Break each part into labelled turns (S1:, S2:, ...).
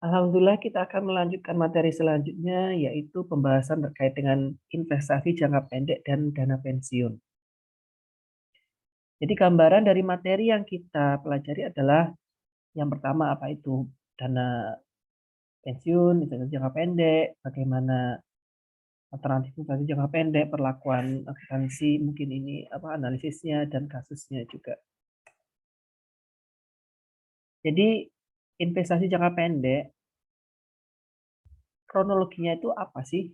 S1: Alhamdulillah kita akan melanjutkan materi selanjutnya, yaitu pembahasan terkait dengan investasi jangka pendek dan dana pensiun. Jadi gambaran dari materi yang kita pelajari adalah yang pertama apa itu dana pensiun, investasi jangka pendek, bagaimana alternatif investasi jangka pendek, perlakuan akuntansi, mungkin ini analisisnya dan kasusnya juga. Jadi investasi jangka pendek, kronologinya itu apa sih?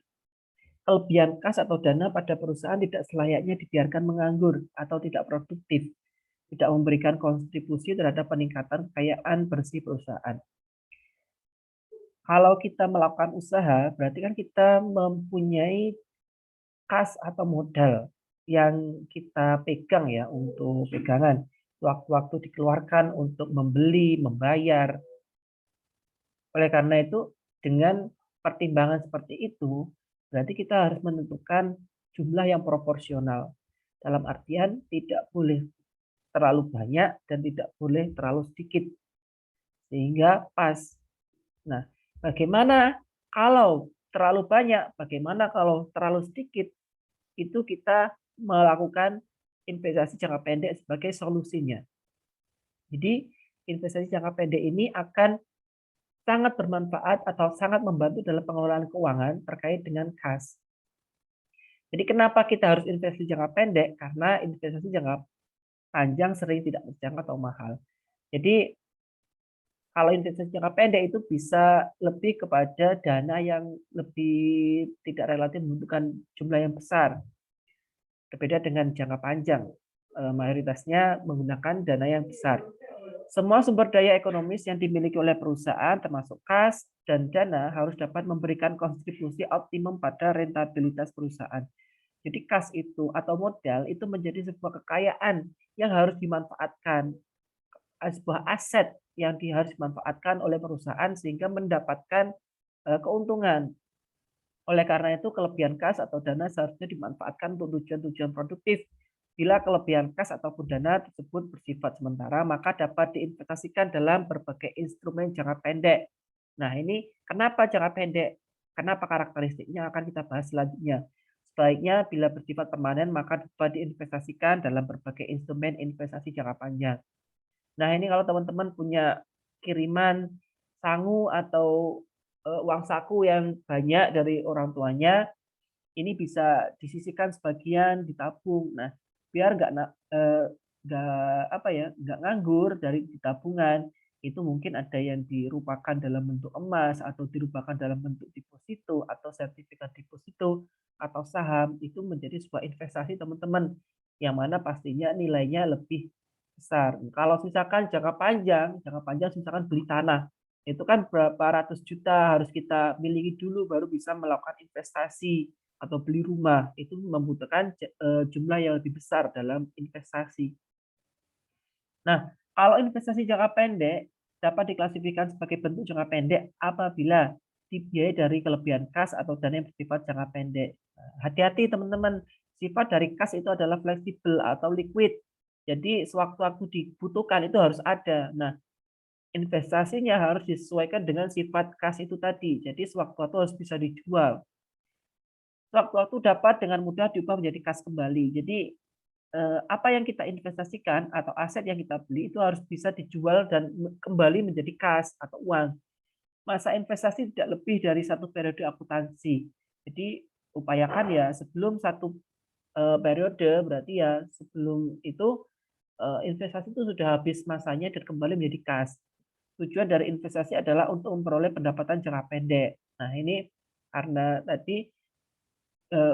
S1: Kelebihan kas atau dana pada perusahaan tidak selayaknya dibiarkan menganggur atau tidak produktif, tidak memberikan kontribusi terhadap peningkatan kekayaan bersih perusahaan. Kalau kita melakukan usaha, berarti kan kita mempunyai kas atau modal yang kita pegang ya untuk pegangan. Waktu-waktu dikeluarkan untuk membeli, membayar. Oleh karena itu, dengan pertimbangan seperti itu, berarti kita harus menentukan jumlah yang proporsional. Dalam artian tidak boleh terlalu banyak dan tidak boleh terlalu sedikit. Sehingga pas. Nah, bagaimana kalau terlalu banyak, bagaimana kalau terlalu sedikit, itu kita melakukan investasi jangka pendek sebagai solusinya. Jadi, investasi jangka pendek ini akan sangat bermanfaat atau sangat membantu dalam pengelolaan keuangan terkait dengan kas. Jadi kenapa kita harus investasi jangka pendek? Karena investasi jangka panjang sering tidak terjangkau atau mahal. Jadi kalau investasi jangka pendek itu bisa lebih kepada dana yang lebih tidak relatif membutuhkan jumlah yang besar. Berbeda dengan jangka panjang, mayoritasnya menggunakan dana yang besar. Semua sumber daya ekonomis yang dimiliki oleh perusahaan termasuk kas dan dana harus dapat memberikan kontribusi optimum pada rentabilitas perusahaan. Jadi kas itu atau modal itu menjadi sebuah kekayaan yang harus dimanfaatkan, sebuah aset yang harus dimanfaatkan oleh perusahaan sehingga mendapatkan keuntungan. Oleh karena itu, kelebihan kas atau dana seharusnya dimanfaatkan untuk tujuan-tujuan produktif. Bila kelebihan kas ataupun dana tersebut bersifat sementara, maka dapat diinvestasikan dalam berbagai instrumen jangka pendek. Nah, ini kenapa jangka pendek? Kenapa karakteristiknya akan kita bahas selanjutnya. Sebaiknya bila bersifat permanen, maka dapat diinvestasikan dalam berbagai instrumen investasi jangka panjang. Nah, ini kalau teman-teman punya kiriman sangu atau uang saku yang banyak dari orang tuanya, ini bisa disisihkan sebagian, ditabung. Nah, biar nggak nganggur dari tabungan, itu mungkin ada yang dirupakan dalam bentuk emas atau dirupakan dalam bentuk deposito atau sertifikat deposito atau saham, itu menjadi sebuah investasi teman-teman, yang mana pastinya nilainya lebih besar. Kalau misalkan jangka panjang misalkan beli tanah, itu kan berapa ratus juta harus kita miliki dulu baru bisa melakukan investasi atau beli rumah. Itu membutuhkan jumlah yang lebih besar dalam investasi. Nah, kalau investasi jangka pendek dapat diklasifikasikan sebagai bentuk jangka pendek apabila dibiayai dari kelebihan kas atau dana yang bersifat jangka pendek. Hati-hati teman-teman, sifat dari kas itu adalah fleksibel atau liquid. Jadi sewaktu-waktu dibutuhkan itu harus ada. Nah, investasinya harus disesuaikan dengan sifat kas itu tadi. Jadi sewaktu-waktu harus bisa dijual. Sewaktu-waktu dapat dengan mudah diubah menjadi kas kembali. Jadi apa yang kita investasikan atau aset yang kita beli itu harus bisa dijual dan kembali menjadi kas atau uang. Masa investasi tidak lebih dari satu periode akuntansi. Jadi upayakan ya sebelum satu periode, berarti ya sebelum itu investasi itu sudah habis masanya dan kembali menjadi kas. Tujuan dari investasi adalah untuk memperoleh pendapatan jangka pendek. Nah, ini karena tadi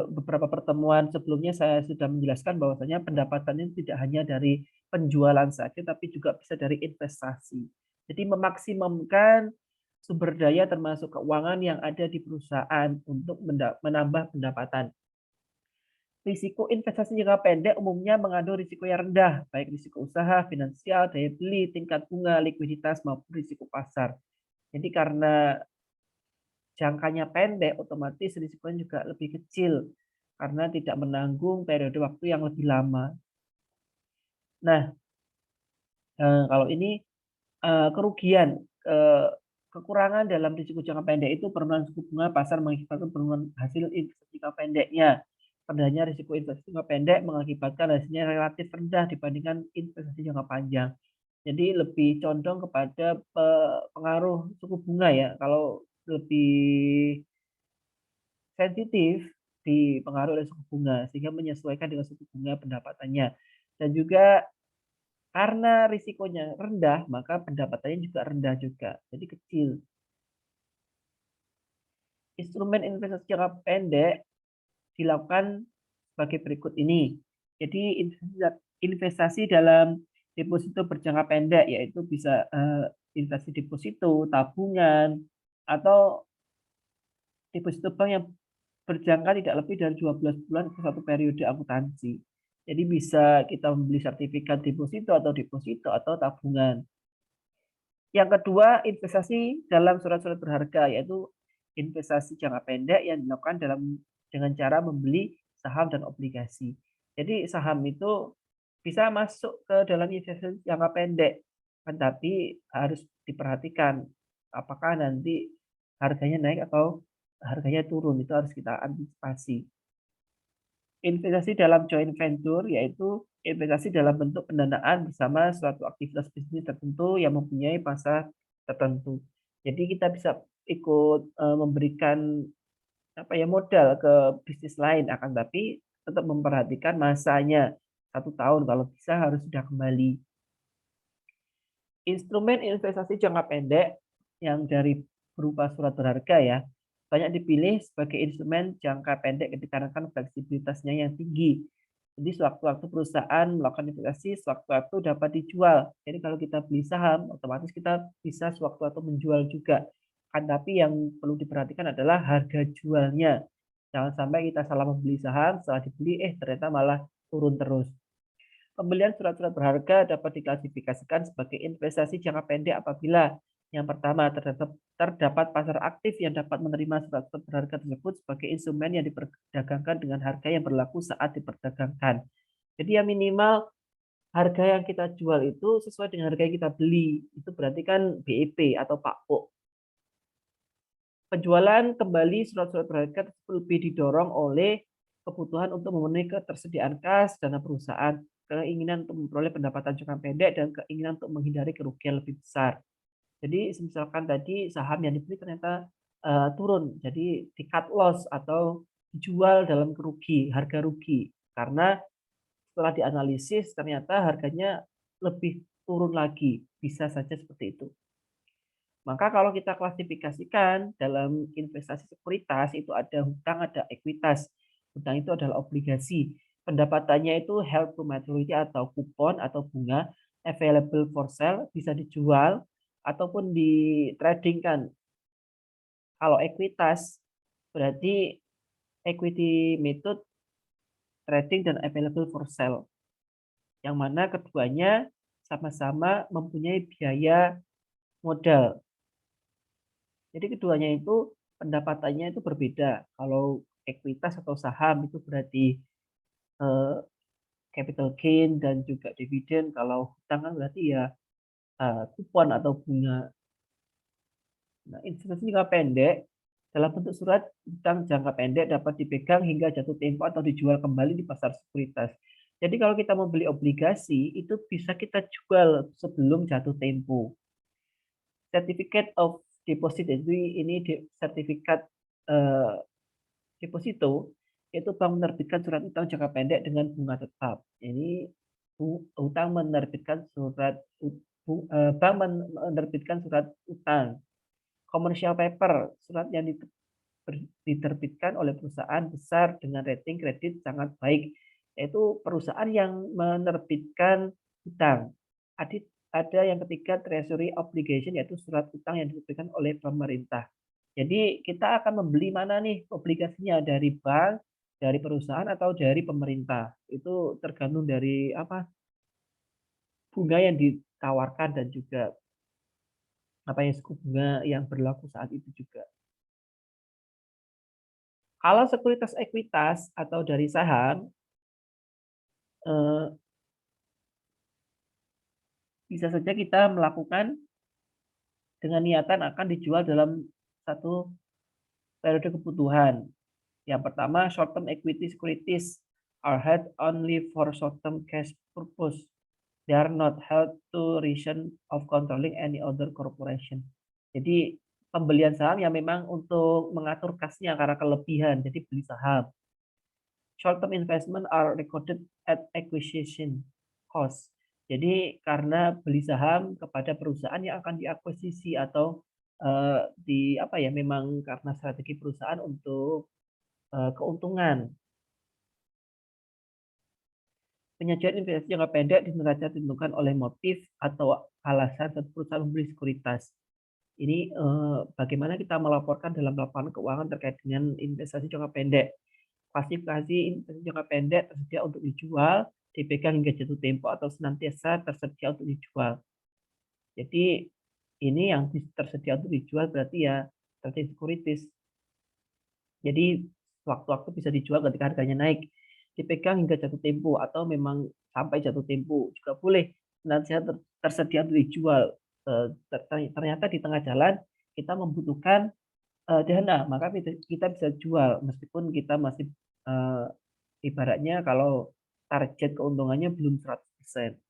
S1: beberapa pertemuan sebelumnya saya sudah menjelaskan bahwasanya pendapatan ini tidak hanya dari penjualan saja, tapi juga bisa dari investasi. Jadi memaksimumkan sumber daya termasuk keuangan yang ada di perusahaan untuk menambah pendapatan. Risiko investasi jangka pendek umumnya mengandung risiko yang rendah, baik risiko usaha, finansial, daya beli, tingkat bunga, likuiditas, maupun risiko pasar. Jadi karena jangkanya pendek, otomatis risikonya juga lebih kecil karena tidak menanggung periode waktu yang lebih lama. Nah, kalau ini kerugian Kekurangan dalam risiko jangka pendek itu penurunan suku bunga pasar mengakibatkan penurunan hasil investasi jangka pendeknya. Rendahnya risiko investasi jangka pendek mengakibatkan hasilnya relatif rendah dibandingkan investasi jangka panjang. Jadi lebih condong kepada pengaruh suku bunga ya. Kalau lebih sensitif dipengaruhi oleh suku bunga sehingga menyesuaikan dengan suku bunga pendapatannya. Dan juga karena risikonya rendah, maka pendapatannya juga rendah juga. Jadi kecil. Instrumen investasi jangka pendek dilakukan sebagai berikut ini. Jadi investasi dalam deposito berjangka pendek yaitu bisa investasi deposito, tabungan, atau deposito bank yang berjangka tidak lebih dari 12 bulan ke satu periode akuntansi. Jadi bisa kita membeli sertifikat deposito atau tabungan. Yang kedua, investasi dalam surat-surat berharga, yaitu investasi jangka pendek yang dilakukan dengan cara membeli saham dan obligasi. Jadi saham itu bisa masuk ke dalam investasi jangka pendek, tapi harus diperhatikan apakah nanti harganya naik atau harganya turun, itu harus kita antisipasi. Investasi dalam joint venture yaitu investasi dalam bentuk pendanaan bersama suatu aktivitas bisnis tertentu yang mempunyai pasar tertentu. Jadi kita bisa ikut memberikan modal ke bisnis lain, akan tapi tetap memperhatikan masanya 1 tahun, kalau bisa harus sudah kembali. Instrumen investasi jangka pendek yang berupa surat berharga ya, banyak dipilih sebagai instrumen jangka pendek dikarenakan fleksibilitasnya yang tinggi. Jadi sewaktu-waktu perusahaan melakukan investasi, sewaktu-waktu dapat dijual. Jadi kalau kita beli saham, otomatis kita bisa sewaktu-waktu menjual juga. Kan tapi yang perlu diperhatikan adalah harga jualnya. Jangan sampai kita salah membeli saham, setelah dibeli ternyata malah turun terus. Pembelian surat-surat berharga dapat diklasifikasikan sebagai investasi jangka pendek apabila yang pertama, terdapat pasar aktif yang dapat menerima surat-surat berharga tersebut sebagai instrumen yang diperdagangkan dengan harga yang berlaku saat diperdagangkan. Jadi yang minimal harga yang kita jual itu sesuai dengan harga yang kita beli. Itu berarti kan BEP atau PAKPO. Penjualan kembali surat-surat berharga tersebut lebih didorong oleh kebutuhan untuk memenuhi ketersediaan kas dana perusahaan, keinginan untuk memperoleh pendapatan jangka pendek, dan keinginan untuk menghindari kerugian lebih besar. Jadi misalkan tadi saham yang dibeli ternyata turun, jadi di cut loss atau dijual dalam harga rugi, karena setelah dianalisis ternyata harganya lebih turun lagi, bisa saja seperti itu. Maka kalau kita klasifikasikan dalam investasi sekuritas itu ada hutang, ada ekuitas. Hutang itu adalah obligasi. Pendapatannya itu held to maturity atau kupon atau bunga, available for sale, bisa dijual ataupun ditradingkan. Kalau ekuitas berarti equity method, trading, dan available for sale. Yang mana keduanya sama-sama mempunyai biaya modal. Jadi keduanya itu pendapatannya itu berbeda. Kalau ekuitas atau saham itu berarti capital gain dan juga dividen. Kalau hutang kan berarti ya kupon atau bunga. Nah, investasi jangka pendek dalam bentuk surat hutang jangka pendek dapat dipegang hingga jatuh tempo atau dijual kembali di pasar sekuritas. Jadi kalau kita mau beli obligasi itu bisa kita jual sebelum jatuh tempo. Certificate of deposit ini sertifikat deposito, yaitu bank menerbitkan surat utang jangka pendek dengan bunga tetap. Ini utang menerbitkan bank menerbitkan surat utang. Commercial paper, surat yang diterbitkan oleh perusahaan besar dengan rating kredit sangat baik, yaitu perusahaan yang menerbitkan utang. Ada yang ketiga, treasury obligation, yaitu surat utang yang diterbitkan oleh pemerintah. Jadi kita akan membeli mana nih obligasinya, dari bank, dari perusahaan, atau dari pemerintah. Itu tergantung dari bunga yang ditawarkan dan juga suku bunga yang berlaku saat itu juga. Kalau sekuritas ekuitas atau dari saham, bisa saja kita melakukan dengan niatan akan dijual dalam satu periode kebutuhan. Yang pertama, short-term equity securities are held only for short-term cash purpose. They are not held to reason of controlling any other corporation. Jadi pembelian saham yang memang untuk mengatur kasnya karena kelebihan, jadi beli saham. Short-term investment are recorded at acquisition cost. Jadi karena beli saham kepada perusahaan yang akan diakuisisi atau di apa ya, memang karena strategi perusahaan untuk keuntungan. Penyajian investasi jangka pendek di neraca ditentukan oleh motif atau alasan satu perusahaan membeli sekuritas. Ini bagaimana kita melaporkan dalam laporan keuangan terkait dengan investasi jangka pendek. Klasifikasi investasi jangka pendek tersedia untuk dijual, dipegang hingga jatuh tempo atau senantiasa tersedia untuk dijual. Jadi ini yang tersedia untuk dijual berarti ya strategi sekuritis. Jadi waktu-waktu bisa dijual ketika harganya naik, dipegang hingga jatuh tempo atau memang sampai jatuh tempo juga boleh. Nanti tersedia untuk dijual. Ternyata di tengah jalan kita membutuhkan dana, maka kita bisa jual meskipun kita masih ibaratnya kalau target keuntungannya belum 100%.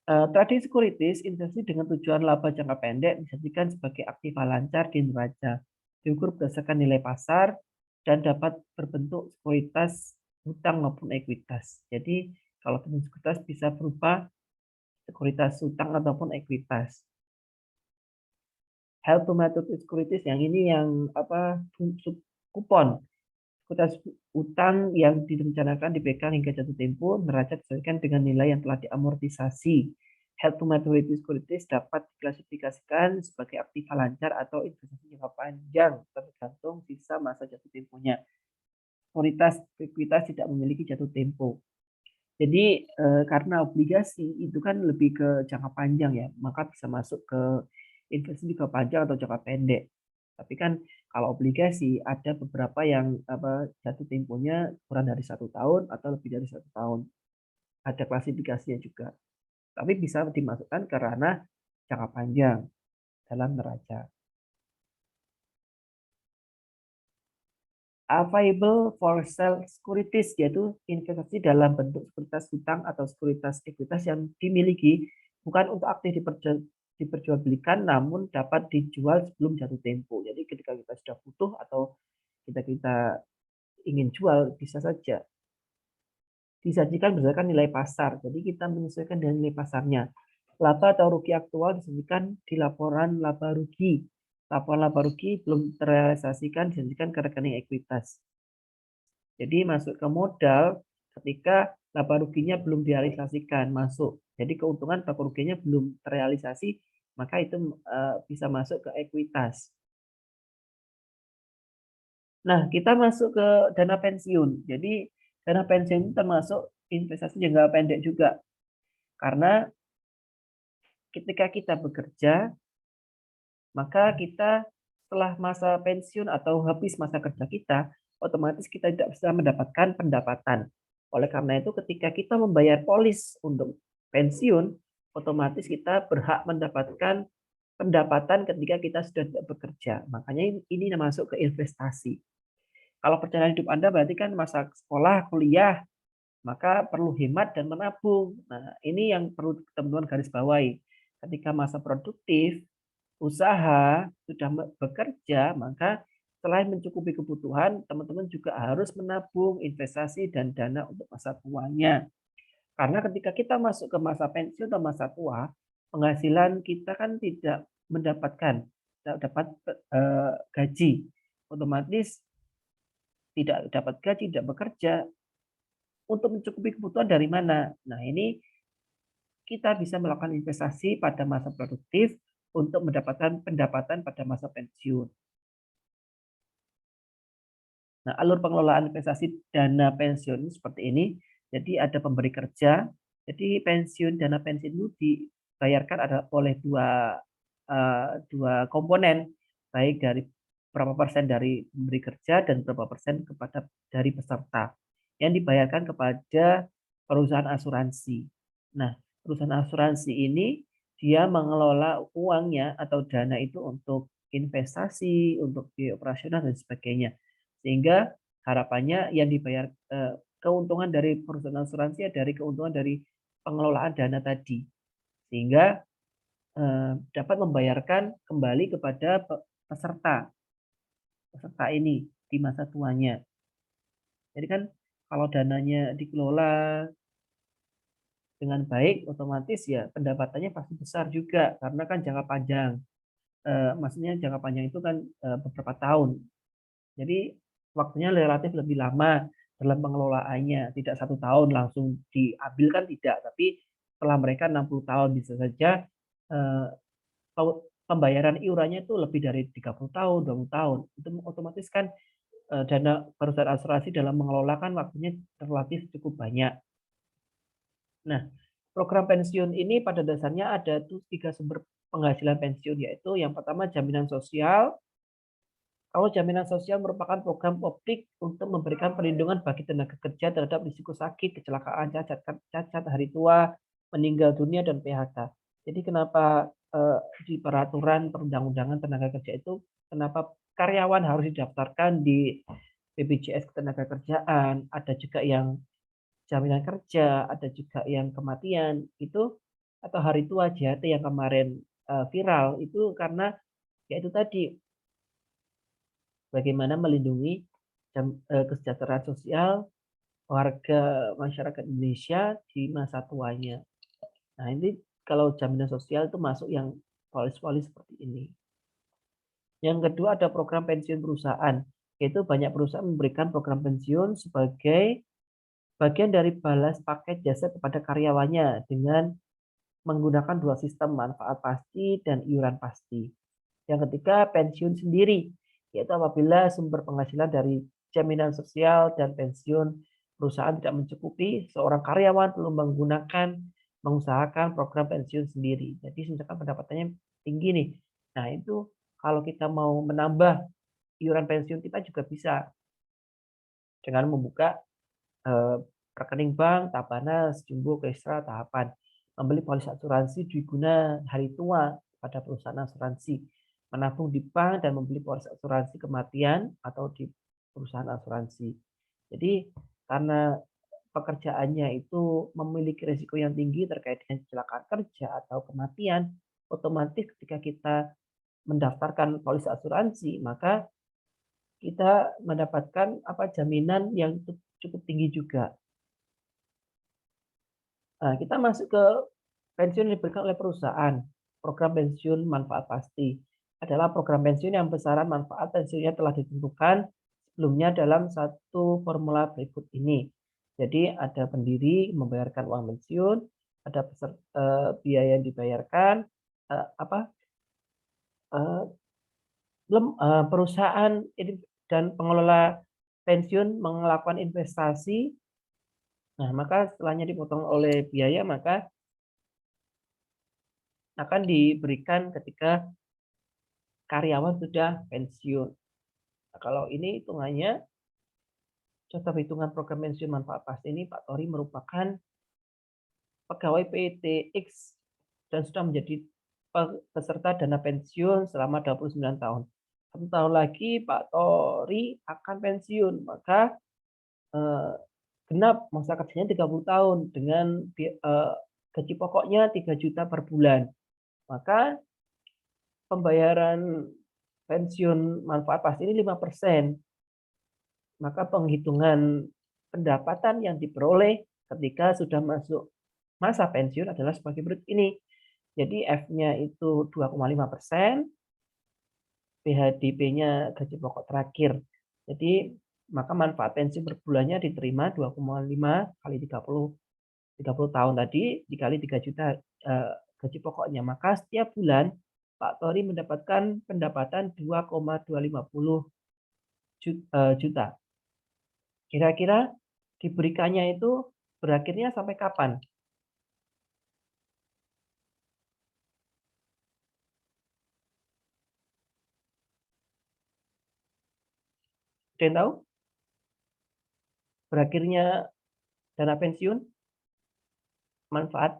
S1: Trading sekuritis investasi dengan tujuan laba jangka pendek disajikan sebagai aktiva lancar di neraca, diukur berdasarkan nilai pasar dan dapat berbentuk sekuritas hutang maupun ekuitas. Jadi kalau trading sekuritas bisa berupa sekuritas hutang ataupun ekuitas. Held to maturity securities yang ini yang kupon. Sekuritas utang yang direncanakan dipegang hingga jatuh tempo, neraca disesuaikan dengan nilai yang telah diamortisasi. Held to maturity securities dapat diklasifikasikan sebagai aktiva lancar atau investasi jangka panjang tergantung sisa masa jatuh temponya. Sekuritas ekuitas tidak memiliki jatuh tempo. Jadi karena obligasi itu kan lebih ke jangka panjang ya, maka bisa masuk ke investasi jangka panjang atau jangka pendek. Tapi kan kalau obligasi ada beberapa yang jatuh temponya kurang dari 1 tahun atau lebih dari 1 tahun. Ada klasifikasinya juga. Tapi bisa dimasukkan ke ranah jangka panjang dalam neraca. Available for sale securities yaitu investasi dalam bentuk sekuritas hutang atau sekuritas ekuitas yang dimiliki bukan untuk aktif diperjualbelikan namun dapat dijual sebelum jatuh tempo. Jadi ketika kita sudah butuh atau kita ingin jual bisa saja. Disajikan berdasarkan nilai pasar. Jadi kita menyesuaikan dengan nilai pasarnya. Laba atau rugi aktual disajikan di laporan laba rugi. Laporan laba rugi belum terrealisasikan disajikan ke rekening ekuitas. Jadi masuk ke modal ketika laba ruginya belum direalisasikan masuk. Jadi keuntungan atau kerugiannya belum terrealisasi, maka itu bisa masuk ke ekuitas. Nah, kita masuk ke dana pensiun. Jadi dana pensiun termasuk investasi jangka pendek juga. Karena ketika kita bekerja, maka kita setelah masa pensiun atau habis masa kerja kita, otomatis kita tidak bisa mendapatkan pendapatan. Oleh karena itu, ketika kita membayar polis untuk pensiun, otomatis kita berhak mendapatkan pendapatan ketika kita sudah tidak bekerja. Makanya ini masuk ke investasi. Kalau perjalanan hidup Anda berarti kan masa sekolah, kuliah, maka perlu hemat dan menabung. Nah, ini yang perlu teman-teman garis bawahi. Ketika masa produktif, usaha, sudah bekerja, maka selain mencukupi kebutuhan, teman-teman juga harus menabung, investasi, dan dana untuk masa tuanya. Karena ketika kita masuk ke masa pensiun atau masa tua, penghasilan kita kan tidak mendapatkan, tidak dapat gaji. Otomatis tidak dapat gaji, tidak bekerja, untuk mencukupi kebutuhan dari mana? Nah, ini kita bisa melakukan investasi pada masa produktif untuk mendapatkan pendapatan pada masa pensiun. Nah, alur pengelolaan investasi dana pensiun seperti ini. Jadi ada pemberi kerja. Jadi pensiun dana pensiun itu dibayarkan oleh dua komponen, baik dari berapa persen dari pemberi kerja dan berapa persen kepada dari peserta yang dibayarkan kepada perusahaan asuransi. Nah, perusahaan asuransi ini dia mengelola uangnya atau dana itu untuk investasi, untuk biaya operasional dan sebagainya. Sehingga harapannya yang dibayar keuntungan dari perusahaan asuransi dari keuntungan dari pengelolaan dana tadi. Sehingga dapat membayarkan kembali kepada peserta peserta ini di masa tuanya. Jadi kan kalau dananya dikelola dengan baik, otomatis ya pendapatannya pasti besar juga karena kan jangka panjang. Maksudnya jangka panjang itu kan beberapa tahun. Jadi waktunya relatif lebih lama dalam pengelolaannya, tidak 1 tahun langsung diambil kan tidak, tapi setelah mereka 60 tahun bisa saja eh, pembayaran iurannya itu lebih dari 30 tahun, 20 tahun. Itu otomatis kan dana perusahaan asuransi dalam mengelola kan waktunya relatif cukup banyak. Nah, program pensiun ini pada dasarnya ada tuh 3 sumber penghasilan pensiun, yaitu yang pertama jaminan sosial. Kalau jaminan sosial merupakan program publik untuk memberikan perlindungan bagi tenaga kerja terhadap risiko sakit, kecelakaan, cacat hari tua, meninggal dunia, dan PHK. Jadi kenapa di peraturan perundang-undangan tenaga kerja itu, kenapa karyawan harus didaftarkan di BPJS Ketenagakerjaan, ada juga yang jaminan kerja, ada juga yang kematian, itu atau hari tua JHT yang kemarin viral, itu karena yaitu tadi bagaimana melindungi kesejahteraan sosial warga masyarakat Indonesia di masa tuanya. Nah, ini kalau jaminan sosial itu masuk yang polis-polis seperti ini. Yang kedua ada program pensiun perusahaan, yaitu banyak perusahaan memberikan program pensiun sebagai bagian dari balas paket jasa kepada karyawannya dengan menggunakan 2 sistem, manfaat pasti dan iuran pasti. Yang ketiga, pensiun sendiri, yaitu apabila sumber penghasilan dari jaminan sosial dan pensiun perusahaan tidak mencukupi, seorang karyawan perlu mengusahakan program pensiun sendiri. Jadi misalkan pendapatannya tinggi nih. Nah, itu kalau kita mau menambah iuran pensiun kita juga bisa dengan membuka rekening bank, Tabanas, Jumbo, Kestra, Tahapan. Membeli polis asuransi Dwiguna Hari Tua pada perusahaan asuransi. Menabung di bank dan membeli polis asuransi kematian atau di perusahaan asuransi. Jadi karena pekerjaannya itu memiliki risiko yang tinggi terkait dengan kecelakaan kerja atau kematian, otomatis ketika kita mendaftarkan polis asuransi, maka kita mendapatkan jaminan yang cukup tinggi juga. Nah, kita masuk ke pensiun yang diberikan oleh perusahaan. Program pensiun manfaat pasti adalah program pensiun yang besaran manfaat pensiunnya telah ditentukan sebelumnya dalam satu formula berikut ini. Jadi ada pendiri membayarkan uang pensiun, ada biaya yang dibayarkan, perusahaan dan pengelola pensiun melakukan investasi. Nah, maka setelahnya dipotong oleh biaya, maka akan diberikan ketika karyawan sudah pensiun. Nah, kalau ini hitungannya, contoh hitungan program pensiun manfaat pasti ini, Pak Tori merupakan pegawai PT X dan sudah menjadi peserta dana pensiun selama 29 tahun. 1 tahun lagi Pak Tori akan pensiun, maka genap masa kerjanya 30 tahun dengan gaji pokoknya 3 juta per bulan. Maka pembayaran pensiun manfaat pasti ini 5%. Maka penghitungan pendapatan yang diperoleh ketika sudah masuk masa pensiun adalah sebagai berikut ini. Jadi F-nya itu 2,5%, PHDP-nya gaji pokok terakhir. Jadi maka manfaat pensiun per bulannya diterima 2,5 kali 30 tahun tadi dikali 3 juta gaji pokoknya. Maka setiap bulan Pak Tori mendapatkan pendapatan 2,250 juta. Kira-kira diberikannya itu berakhirnya sampai kapan? Ada yang tahu? Berakhirnya dana pensiun, manfaat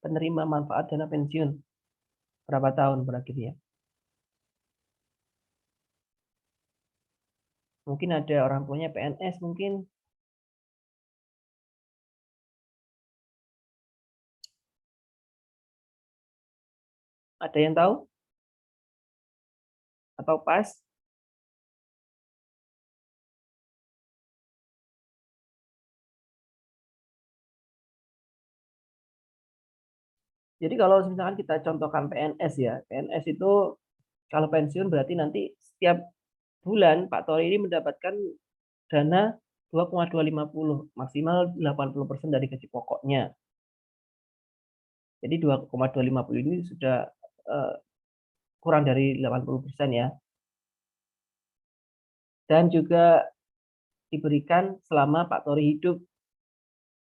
S1: penerima manfaat dana pensiun? Berapa tahun berakhir ya? Mungkin ada orang tuanya PNS mungkin. Ada yang tahu? Atau pas? Jadi kalau misalkan kita contohkan PNS ya, PNS itu kalau pensiun berarti nanti setiap bulan Pak Tori ini mendapatkan dana 2,250 maksimal 80% dari gaji pokoknya. Jadi 2,250 ini sudah kurang dari 80% ya. Dan juga diberikan selama Pak Tori hidup.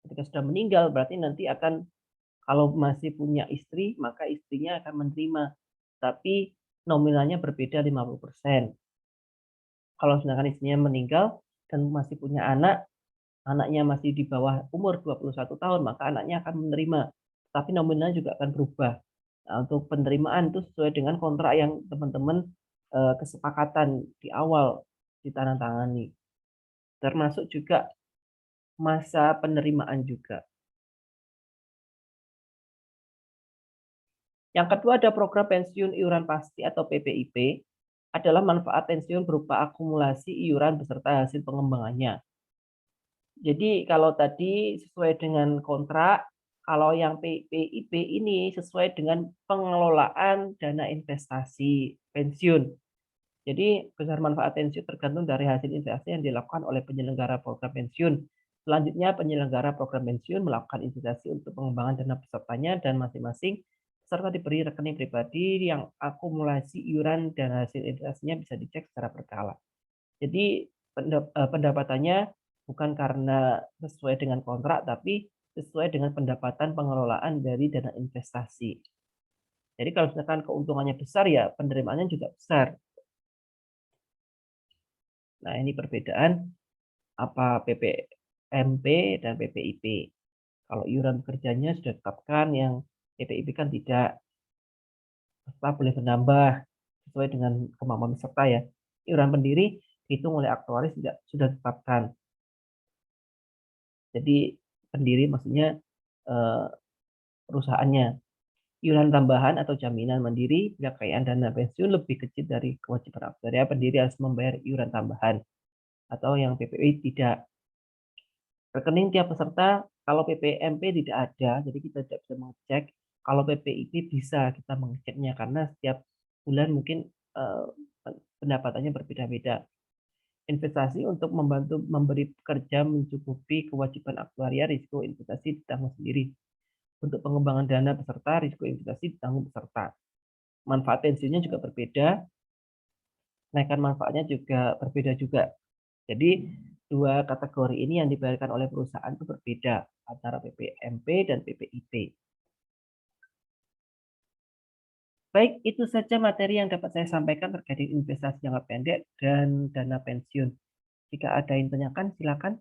S1: Ketika sudah meninggal berarti nanti akan, kalau masih punya istri maka istrinya akan menerima, tapi nominalnya berbeda 50%. Kalau sedangkan istrinya meninggal dan masih punya anak, anaknya masih di bawah umur 21 tahun, maka anaknya akan menerima, tapi nominalnya juga akan berubah. Nah, untuk penerimaan itu sesuai dengan kontrak yang teman-teman kesepakatan di awal ditandatangani. Termasuk juga masa penerimaan juga. Yang kedua ada program pensiun iuran pasti atau PPIP, adalah manfaat pensiun berupa akumulasi iuran beserta hasil pengembangannya. Jadi kalau tadi sesuai dengan kontrak, kalau yang PPIP ini sesuai dengan pengelolaan dana investasi pensiun. Jadi besar manfaat pensiun tergantung dari hasil investasi yang dilakukan oleh penyelenggara program pensiun. Selanjutnya penyelenggara program pensiun melakukan investasi untuk pengembangan dana pesertanya dan masing-masing peserta diberi rekening pribadi yang akumulasi iuran dan hasil investasinya bisa dicek secara berkala. Jadi pendapatannya bukan karena sesuai dengan kontrak, tapi sesuai dengan pendapatan pengelolaan dari dana investasi. Jadi kalau misalkan keuntungannya besar ya penerimaannya juga besar. Nah ini perbedaan apa PPMP dan PPIP. Kalau iuran bekerjanya sudah ditetapkan, yang PPIP kan tidak. Peserta boleh menambah sesuai dengan kemampuan peserta ya. Iuran pendiri dihitung oleh aktuaris sudah ditetapkan. Jadi pendiri maksudnya perusahaannya. Iuran tambahan atau jaminan mandiri bila kekayaan dana pensiun lebih kecil dari kewajiban aktuaria, pendiri harus membayar iuran tambahan, atau yang PPI tidak. Rekening tiap peserta, kalau PPMP tidak ada, jadi kita tidak bisa mengecek. Kalau PPIP bisa kita mengeceknya karena setiap bulan mungkin pendapatannya berbeda-beda. Investasi untuk membantu memberi pekerja mencukupi kewajiban aktuaria, risiko investasi ditanggung sendiri. Untuk pengembangan dana peserta, risiko investasi ditanggung peserta. Manfaat pensiunnya juga berbeda, kenaikan manfaatnya juga berbeda juga. Jadi dua kategori ini yang dibayarkan oleh perusahaan itu berbeda antara PPMP dan PPIP. Baik, itu saja materi yang dapat saya sampaikan terkait investasi jangka pendek dan dana pensiun. Jika ada yang tanyakan, silakan.